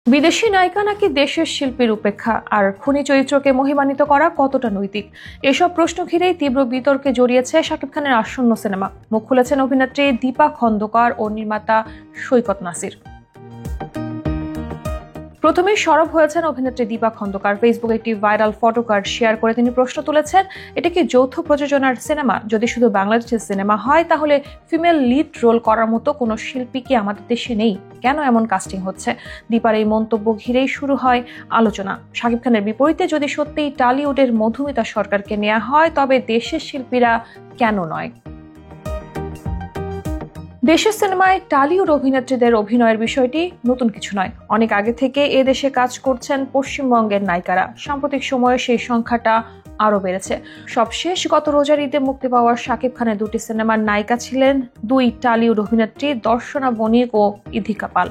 বিদেশি নায়িকা নাকি দেশের শিল্পীর উপেক্ষা, আর খুনি চরিত্রকে মহিমান্বিত করা কতটা নৈতিক, এসব প্রশ্ন ঘিরেই তীব্র বিতর্কে জড়িয়েছে শাকিব খানের আসন্ন সিনেমা। মুখ খুলেছেন অভিনেত্রী দীপা খন্দকার ও নির্মাতা সৈকত নাসির। প্রথমে সরব হয়েছেন অভিনেত্রী দীপা খন্দকার। ফেসবুকে একটি ভাইরাল ফটোকার্ড শেয়ার করে তিনি প্রশ্ন তুলেছেন, এটা কি যৌথ প্রযোজনার সিনেমা? যদি শুধু বাংলাদেশের সিনেমা হয় তাহলে ফিমেল লিড রোল করার মতো কোনো শিল্পী কি আমাদের দেশে নেই? কেন এমন কাস্টিং হচ্ছে? দীপার এই মন্তব্য ঘিরেই শুরু হয় আলোচনা। শাকিব খানের বিপরীতে যদি সত্যিই টলিউডের মধুমিতা সরকারকে নেওয়া হয়, তবে দেশের শিল্পীরা কেন নয়? দেশের সিনেমায় টলিউড অভিনেত্রীদের অভিনয়ের বিষয়টি নতুন কিছু নয়। অনেক আগে থেকে এ দেশে কাজ করছেন পশ্চিমবঙ্গের নায়িকারা। সাম্প্রতিক সময়ে সেই সংখ্যাটা আরও বেড়েছে। সবশেষ গত রোজার ঈদে মুক্তি পাওয়া শাকিব খানের দুটি সিনেমার নায়িকা ছিলেন দুই টলিউড অভিনেত্রী দর্শনা বণিক ও ইধিকা পাল।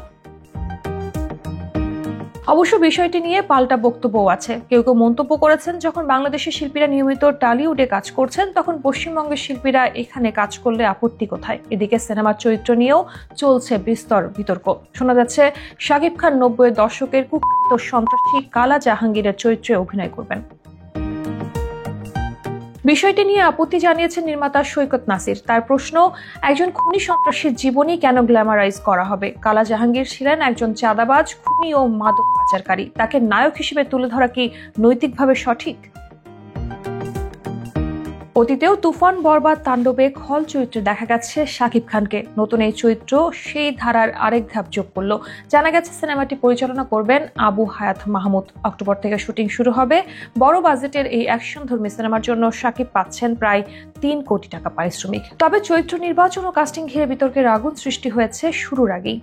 অবশ্য বিষয়টি নিয়ে পাল্টা বক্তব্যও আছে। কেউ কেউ মন্তব্য করেছেন, যখন বাংলাদেশের শিল্পীরা নিয়মিত টলিউডে কাজ করছেন, তখন পশ্চিমবঙ্গের শিল্পীরা এখানে কাজ করলে আপত্তি কোথায়? এদিকে সিনেমার চরিত্র নিয়েও চলছে বিস্তর বিতর্ক। শোনা যাচ্ছে শাকিব খান 90-এর দশকের কুখ্যাত সন্ত্রাসী কালা জাহাঙ্গীরের চরিত্রে অভিনয় করবেন। বিষয়টি নিয়ে আপত্তি জানিয়েছেন নির্মাতা সৈকত নাসির। তার প্রশ্ন, একজন খুনি সন্ত্রাসীর জীবনী কেন গ্ল্যামারাইজ করা হবে? কালা জাহাঙ্গীর ছিলেন একজন চাঁদাবাজ, খুনি ও মাদক পাচারকারী। তাকে নায়ক হিসেবে তুলে ধরা কি নৈতিকভাবে সঠিক? অতীতেও তুফান, বরবাদ, তাণ্ডবে খল চরিত্রে দেখা গেছে শাকিব খানকে। নতুন এই চরিত্র সেই ধারার আরেক ধাপ যোগ করল। জানা গেছে সিনেমাটি পরিচালনা করবেন আবু হায়াত মাহমুদ। অক্টোবর থেকে শুটিং শুরু হবে। বড় বাজেটের এই অ্যাকশনধর্মী সিনেমার জন্য শাকিব পাচ্ছেন প্রায় 3 কোটি টাকা পারিশ্রমিক। তবে চরিত্র নির্বাচন ও কাস্টিং ঘিরে বিতর্কের আগুন সৃষ্টি হয়েছে শুরুর আগেই।